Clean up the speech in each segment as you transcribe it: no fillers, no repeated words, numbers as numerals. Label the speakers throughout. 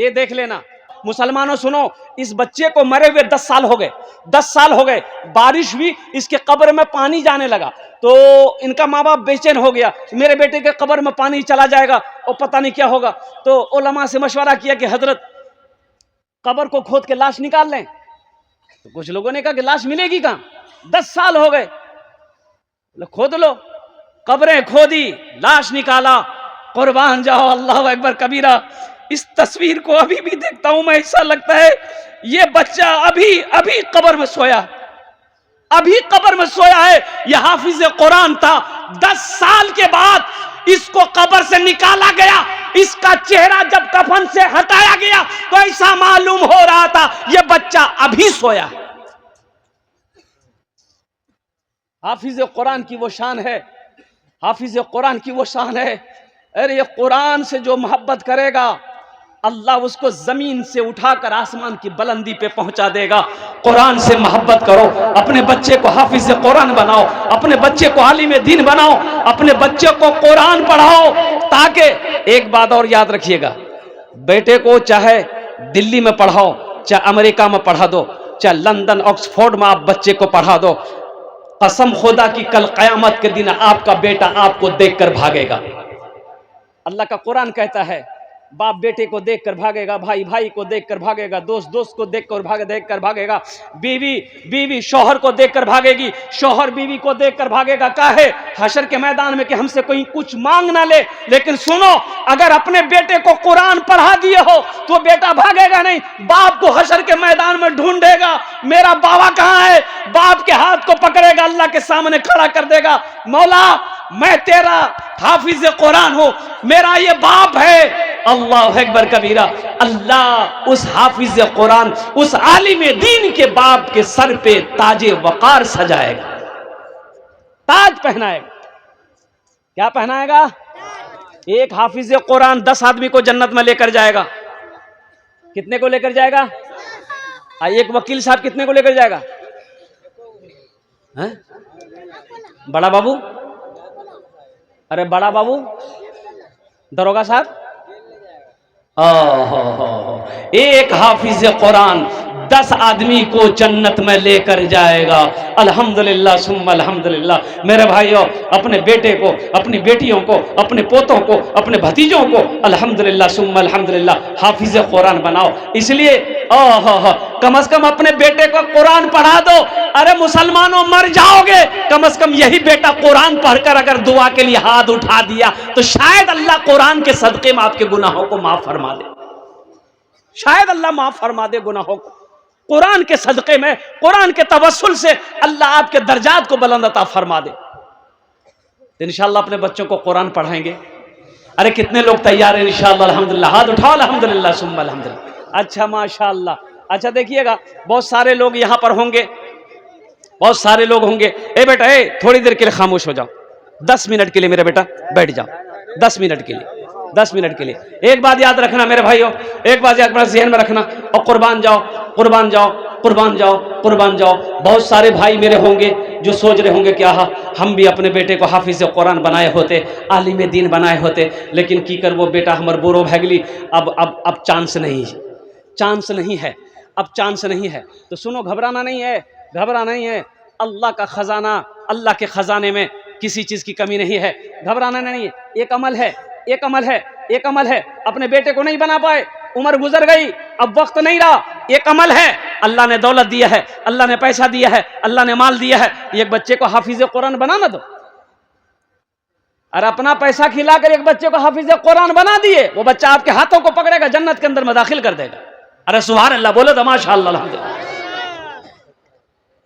Speaker 1: ये देख लेना मुसलमानों, सुनो, इस बच्चे को मरे हुए 10 साल हो गए, 10 साल हो गए। बारिश हुई, इसके कब्र में पानी जाने लगा, तो इनका माँ बाप बेचैन हो गया, मेरे बेटे के कब्र में पानी चला जाएगा और पता नहीं क्या होगा। तो उलमा से मशवरा किया कि हजरत कब्र को खोद के लाश निकाल लें। तो कुछ लोगों ने कहा कि लाश मिलेगी कहाँ, 10 साल हो गए, खोद लो। कब्रें खोदी, लाश निकाला, कुर्बान जाओ, अल्लाह अकबर कबीरा। इस तस्वीर को अभी भी देखता हूं मैं, ऐसा लगता है ये बच्चा अभी अभी कब्र में सोया, अभी कब्र में सोया है। यह हाफिज कुरान था, 10 साल के बाद इसको कब्र से निकाला गया। इसका चेहरा जब कफन से हटाया गया तो ऐसा मालूम हो रहा था यह बच्चा अभी सोया है। हाफिज कुरान की वो शान है, हाफिज कुरान की वो शान है। अरे ये कुरान से जो मोहब्बत करेगा, अल्लाह उसको जमीन से उठाकर आसमान की बुलंदी पे पहुंचा देगा। कुरान से मोहब्बत करो, अपने बच्चे को हाफिज कुरान बनाओ, अपने बच्चे को आलिम दीन बनाओ, अपने बच्चे को कुरान पढ़ाओ। ताकि एक बात और याद रखिएगा, बेटे को चाहे दिल्ली में पढ़ाओ, चाहे अमेरिका में पढ़ा दो, चाहे लंदन ऑक्सफोर्ड में आप बच्चे को पढ़ा दो, कसम खुदा की कल कयामत के दिन आपका बेटा आपको देखकर भागेगा। अल्लाह का कुरान कहता है, बाप बेटे को देखकर भागेगा, भाई भाई को देखकर भागेगा, दोस्त दोस्त को देखकर भागेगा, बीवी बीवी शौहर को देखकर भागेगी, शौहर बीवी को देखकर भागेगा। काहे? हशर के मैदान में कि हमसे कोई कुछ मांग ना ले। लेकिन सुनो, अगर अपने बेटे को कुरान पढ़ा दिए हो तो बेटा भागेगा नहीं, बाप को हशर के मैदान में ढूंढेगा, मेरा बाबा कहाँ है, बाप के हाथ को पकड़ेगा, अल्लाह के सामने खड़ा कर देगा, मौला मैं तेरा हाफिज कुरान हूं, मेरा ये बाप है। अल्लाह अकबर कबीरा। अल्लाह उस हाफिज कुरान, उस आलिम दीन के बाप के सर पे ताजे वकार सजाएगा, ताज पहनाएगा। क्या पहनाएगा? एक हाफिज कुरान 10 आदमी को जन्नत में लेकर जाएगा। कितने को लेकर जाएगा? एक वकील साहब कितने को लेकर जाएगा? है? बड़ा बाबू, अरे बड़ा बाबू, दरोगा साहब, एक हाफिज कुरान 10 आदमी को जन्नत में लेकर जाएगा। अल्हम्दुलिल्लाह सुम्मा अल्हम्दुलिल्लाह। मेरे भाइयों, अपने बेटे को, अपनी बेटियों को, अपने पोतों को, अपने भतीजों को अल्हम्दुलिल्लाह सुम्मा अल्हम्दुलिल्लाह हाफिज कुरान बनाओ। इसलिए कम से कम अपने बेटे को कुरान पढ़ा दो। अरे मुसलमानों, मर जाओगे, कम से कम यही बेटा कुरान पढ़कर अगर दुआ के लिए हाथ उठा दिया तो शायद अल्लाह कुरान के सदके में आपके गुनाहों को माफ फरमा दे, शायद अल्लाह माफ फरमा दे गुनाहों को। कुरान के सदके में, कुरान के तवस्सुल से अल्लाह आपके दर्जात को बुलंद अता फरमा दे। इंशाअल्लाह अपने बच्चों को कुरान पढ़ाएंगे। अरे कितने लोग तैयार हैं? इंशाअल्लाह अल्हम्दुलिल्लाह, हाथ उठाओ, अल्हम्दुलिल्लाह सुम्मा अल्हम्दुलिल्लाह। अच्छा, माशाअल्लाह। अच्छा देखिएगा, बहुत सारे लोग यहां पर होंगे, बहुत सारे लोग होंगे। ए बेटा, थोड़ी देर के लिए खामोश हो जाओ, 10 मिनट के लिए मेरा बेटा बैठ जाओ, 10 मिनट के लिए, 10 मिनट के लिए। एक बात याद रखना मेरे भाइयों, एक बात याद ज़हन में रखना, और कुर्बान जाओ, कुर्बान जाओ, कुर्बान जाओ, कुर्बान जाओ। बहुत सारे भाई मेरे होंगे जो सोच रहे होंगे कि हम भी अपने बेटे को हाफिज कुरान बनाए होते, आलिम दीन बनाए होते, लेकिन की कर वो बेटा हमार बोरो भैगली, अब चांस नहीं, चांस नहीं है, अब चांस नहीं है। तो सुनो, घबराना नहीं है, घबराना नहीं है। अल्लाह का खजाना, अल्लाह के खजाने में किसी चीज की कमी नहीं है, घबराना नहीं है। एक अमल है, एक अमल है, एक अमल है। अपने बेटे को नहीं बना पाए, उम्र गुजर गई, अब वक्त नहीं रहा, एक अमल है। अल्लाह ने दौलत दिया है, अल्लाह ने पैसा दिया है, अल्लाह ने माल दिया है, एक बच्चे को हाफिज कुरान बनाना दो। अरे अपना पैसा खिलाकर एक बच्चे को हाफिज कुरान बना दिए, वो बच्चा आपके हाथों को पकड़ेगा, जन्नत के अंदर में दाखिल कर देगा। अरे सुभान अल्लाह बोलो तो माशाअल्लाह अल्हम्दुलिल्लाह।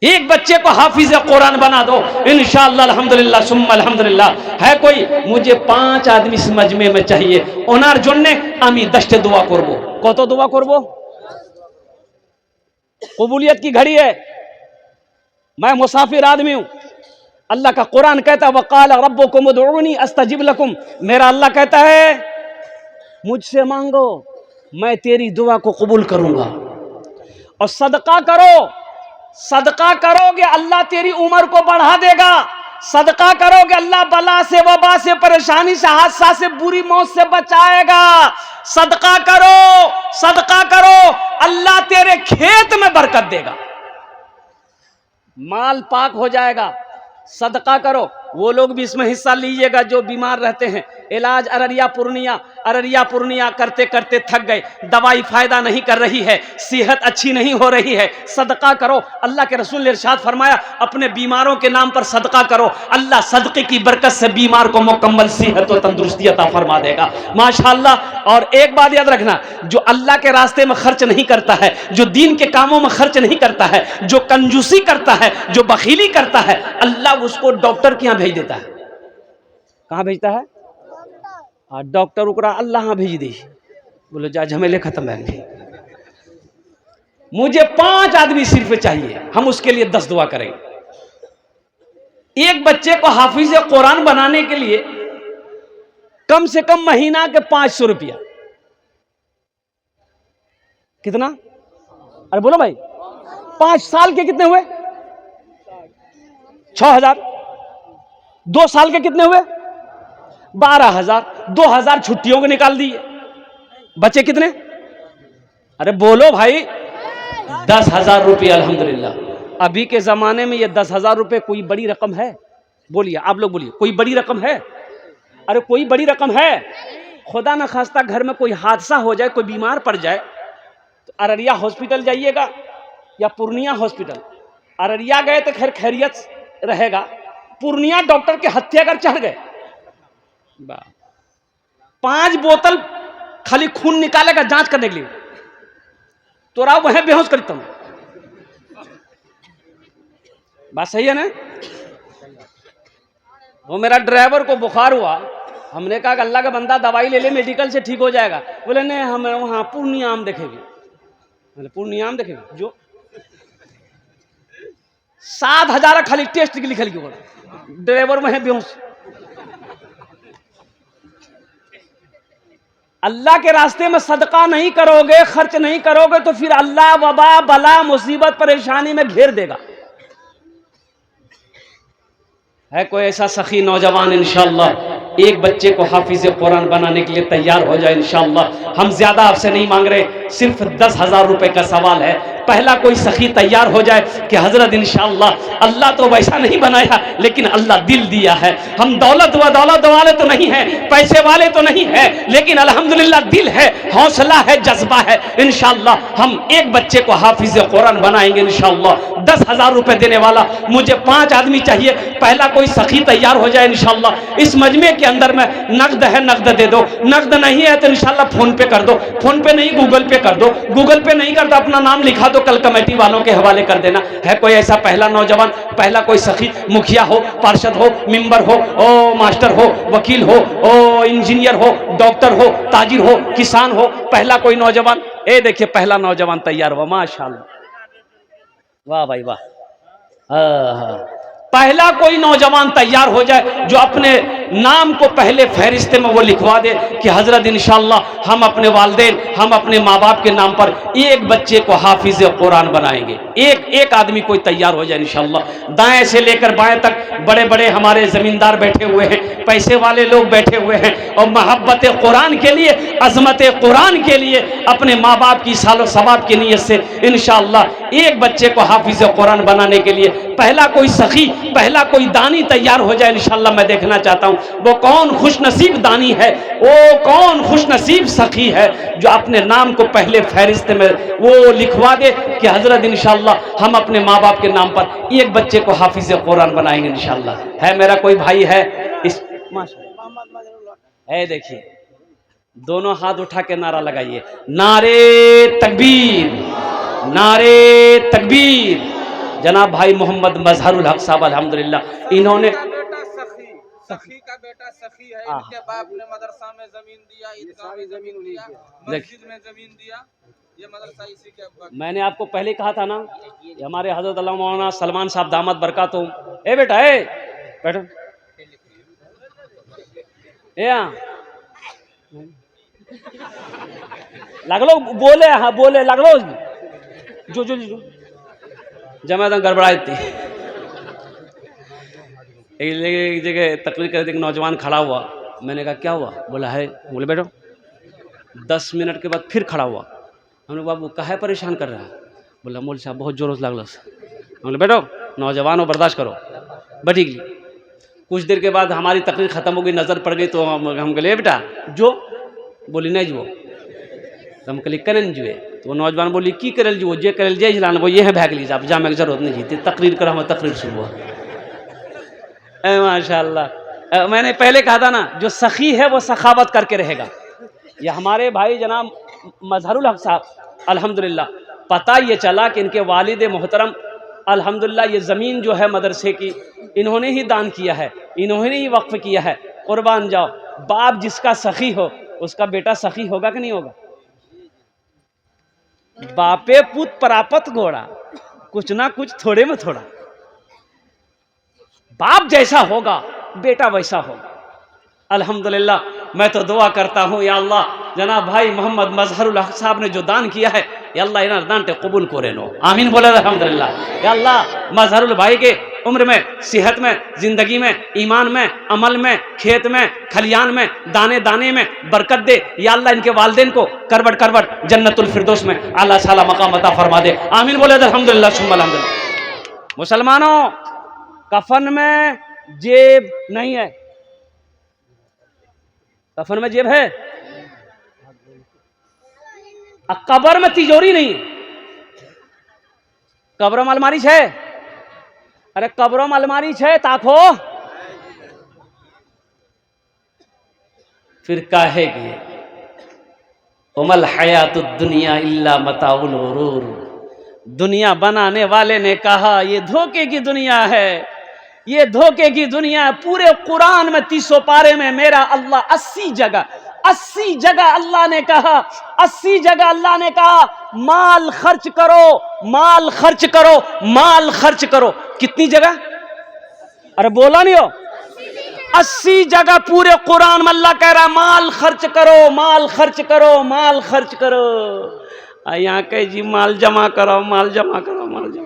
Speaker 1: एक बच्चे को हाफिज कुरान बना दो, इंशाअल्लाह अल्हम्दुलिल्लाह सुम्मा अल्हम्दुलिल्लाह। है कोई? मुझे 5 आदमी इस मजमे में चाहिए, ओनार जन्ने आमी 10 दुआ करबो। कत दुआ करबो? कबूलियत की घड़ी है, मैं मुसाफिर आदमी हूं। अल्लाह का कुरान कहता है, वक़ाल रब्बुकुम उदऊनी अस्तजिब लकुम। मेरा अल्लाह कहता है, मुझसे मांगो, मैं तेरी दुआ को कबूल करूंगा। और सदका करो, सदका करोगे अल्लाह तेरी उम्र को बढ़ा देगा। सदका करोगे अल्लाह बला से, वबा से, परेशानी से, हादसा से, बुरी मौत से बचाएगा। सदका करो, सदका करो, अल्लाह तेरे खेत में बरकत देगा, माल पाक हो जाएगा। सदका करो। वो लोग भी इसमें हिस्सा लीजिएगा जो बीमार रहते हैं। इलाज अररिया पूर्णिया करते करते थक गए, दवाई फायदा नहीं कर रही है, सेहत अच्छी नहीं हो रही है, सदका करो। अल्लाह के रसूल ने इरशाद फरमाया, अपने बीमारों के नाम पर सदका करो, अल्लाह सदके की बरकत से बीमार को मुकम्मल सेहत और तंदुरुस्ती अता फरमा देगा। माशाअल्लाह। और एक बात याद रखना, जो अल्लाह के रास्ते में खर्च नहीं करता है, जो दीन के कामों में खर्च नहीं करता है, जो कंजूसी करता है, जो बखीली करता है, अल्लाह उसको डॉक्टर के यहाँ भेज देता है। कहाँ भेजता है? डॉक्टर उकरा अल्लाह हाँ भेज दे, बोलो जा झमेले खत्म है। मुझे 5 आदमी सिर्फ चाहिए, हम उसके लिए 10 दुआ करेंगे। एक बच्चे को हाफिज कुरान बनाने के लिए कम से कम महीना के 500 रुपया। कितना? अरे बोलो भाई, 5 साल के कितने हुए? 6000। 2 साल के कितने हुए? 12000। 2000 छुट्टियों के निकाल दिए, बचे कितने? अरे बोलो भाई, 10,000 रुपये। अल्हम्दुलिल्लाह, अभी के जमाने में ये 10,000 रुपये कोई बड़ी रकम है? बोलिए, आप लोग बोलिए, कोई बड़ी रकम है? अरे कोई बड़ी रकम है? खुदा न खास्ता घर में कोई हादसा हो जाए, कोई बीमार पड़ जाए, तो अररिया हॉस्पिटल जाइएगा या पूर्णिया हॉस्पिटल। अररिया गए तो खैर खैरियत रहेगा, पूर्णिया डॉक्टर के हत्या कर चढ़ गए, 5 बोतल खाली खून निकालेगा जांच करने के लिए, तो राव वह बेहोश करता हूं। बात सही है ना? वो मेरा ड्राइवर को बुखार हुआ, हमने कहा कि अल्लाह का बंदा दवाई ले ले, मेडिकल से ठीक हो जाएगा। बोले नहीं, हम वहां पूर्णिया में देखेंगे। बोले पूर्णिया में देखेंगे? जो 7,000 खाली टेस्ट के लिखल गया, ड्राइवर वहीं बेहोश। अल्लाह के रास्ते में सदका नहीं करोगे, खर्च नहीं करोगे, तो फिर अल्लाह वबा, बला, मुसीबत, परेशानी में घेर देगा। है कोई ऐसा सखी नौजवान इंशाअल्लाह एक बच्चे को हाफिज कुरान बनाने के लिए तैयार हो जाए इंशाअल्लाह। हम ज्यादा आपसे नहीं मांग रहे, सिर्फ 10,000 रुपए का सवाल है। पहला कोई सखी तैयार हो जाए कि हजरत इंशाअल्लाह, अल्लाह तो वैसा नहीं बनाया, लेकिन अल्लाह दिल दिया है। हम दौलत वाले तो नहीं है, पैसे वाले तो नहीं है, लेकिन अल्हम्दुलिल्लाह दिल है, हौसला है, जज्बा है। इंशाअल्लाह हम एक बच्चे को हाफिज कुरान बनाएंगे इंशाअल्लाह। 10,000 रुपए देने वाला मुझे 5 आदमी चाहिए। पहला कोई सखी तैयार हो जाए इंशाअल्लाह। इस मजमे के अंदर में नकद है, नकद दे दो, नकद नहीं है तो इंशाअल्लाह फोन पे कर दो, फोन पे नहीं गूगल पे कर दो, गूगल पे नहीं करता अपना नाम लिखा दो, कल कमेटी वालों के हवाले कर देना। है कोई ऐसा पहला नौजवान, पहला कोई सखी, मुखिया हो, पार्षद हो, मेंबर हो, ओ मास्टर हो, वकील हो, ओ इंजीनियर हो, डॉक्टर हो, ताजिर हो, किसान हो, पहला कोई नौजवान। ए देखिए पहला नौजवान तैयार हुआ, माशाअल्लाह, वाह भाई वाह। पहला कोई नौजवान तैयार हो जाए जो अपने नाम को पहले फहरिस्ते में वो लिखवा दे कि हजरत इंशाअल्लाह हम अपने वालिदैन, हम अपने माँ बाप के नाम पर एक बच्चे को हाफिज कुरान बनाएंगे। एक आदमी कोई तैयार हो जाए इंशाअल्लाह। दाएं से लेकर बाएं तक बड़े बड़े हमारे जमींदार बैठे हुए हैं, पैसे वाले लोग बैठे हुए हैं, और मोहब्बत कुरान के लिए, अजमत कुरान के लिए, अपने माँ बाप की सालो सवाब की नीयत से इंशाअल्लाह एक बच्चे को हाफिज कुरान बनाने के लिए पहला कोई सखी, पहला कोई दानी तैयार हो जाए इंशाअल्लाह। मैं देखना चाहता हूं वो कौन खुशनसीब दानी है, वो कौन खुशनसीब सखी है जो अपने नाम को पहले फहरिस्त में वो लिखवा दे कि हजरत इंशाअल्लाह हम अपने माँ बाप के नाम पर एक बच्चे को हाफिज कुरान बनाएंगे इंशाअल्लाह। है मेरा कोई भाई है इस है? देखिए दोनों हाथ उठा के नारा लगाइए, नारे तकबीर, नारे तकबीर। जनाब भाई मोहम्मद मजहरुल हक साहब अल्हम्दुलिल्लाह, इन्होंने
Speaker 2: सखी का बेटा सखी है, इनके बाप ने मदरसा में जमीन दिया, ईदगाह में जमीन दिया, मस्जिद में जमीन दिया, ये मदरसा इसी के।
Speaker 1: मैंने आपको पहले कहा था ना, हमारे हजरत अल्लाह मौलाना सलमान साहब दामद बरकातुहू। ए बेटा, ए बैठो, लगलो बोले, हाँ बोले लगलो जो जमा गड़बड़ा थी। एक जगह तकरीर करते एक नौजवान खड़ा हुआ, मैंने कहा क्या हुआ? बोला है, बोले बैठो। 10 मिनट के बाद फिर खड़ा हुआ, हमने बाबू काहे परेशान कर रहा है? बोला मौलवी साहब बहुत जोरों से लागल। बोले बैठो, नौजवान हो, बर्दाश्त करो। बैठी गई। कुछ देर के बाद हमारी तकरीर ख़त्म हो गई, नज़र पड़ गई तो हम कहले बेटा जो, बोली नहीं जो। तो हम कहली करें जुए, तो वो नौजवान बोली की करल जुओ, जे करल जे हिलान वो ये है भाग लीजिए, आप जामे की जरूरत नहीं जीती, तकरीर करा हम तकरीर शुरू हुआ। माशाअल्लाह, मैंने पहले कहा था ना, जो सखी है वो सखावत करके रहेगा। ये हमारे भाई जनाब मजहरुल हक साहब, अल्हम्दुलिल्लाह पता ये चला कि इनके वालिद मोहतरम अल्हम्दुलिल्लाह ये ज़मीन जो है मदरसे की इन्होंने ही दान किया है, इन्होंने ही वक्फ किया है। कुर्बान जाओ, बाप जिसका सखी हो उसका बेटा सखी होगा कि नहीं होगा? बापे पुत परापत घोड़ा, कुछ ना कुछ थोड़े में थोड़ा। बाप जैसा होगा बेटा वैसा होगा। अल्हम्दुलिल्लाह, मैं तो दुआ करता हूँ या अल्लाह जनाब भाई मोहम्मद मजहरुल हक साहब ने जो दान किया है या अल्लाह इन्हें दान ते कबूल करे नो, आमीन बोले अल्हम्दुलिल्लाह। या अल्लाह मजहरुल भाई के उम्र में, सेहत में, जिंदगी में, ईमान में, अमल में, खेत में, खलियान में, दाने दाने में बरकत दे या अल्लाह। इनके वालिदैन को करवट करवट जन्नतुल फिरदौस में अल्लाह ताला मकाम अता फरमा दे, आमीन बोले अल्हम्दुलिल्लाह सुम्मा अल्हम्दुलिल्लाह। मुसलमानों, कफन में जेब नहीं है, कफन में जेब है, कब्र में तिजोरी नहीं, कब्र में अलमारी है। अरे कब्रों में अलमारी है ताको, फिर काहे की उमल हयातुद दुनिया इल्ला मताउल गुरूर। दुनिया बनाने वाले ने कहा ये धोखे की दुनिया है, ये धोखे की दुनिया है। पूरे कुरान में 30 पारे में मेरा अल्लाह 80 जगह अल्लाह ने कहा, 80 जगह अल्लाह ने कहा माल खर्च करो, माल खर्च करो, माल खर्च करो। कितनी जगह? अरे बोला नहीं हो, 80 जगह पूरे कुरान में अल्लाह कह रहा माल खर्च करो, माल खर्च करो, माल खर्च करो। यहाँ कह जी माल जमा करो, माल जमा करो, माल जमा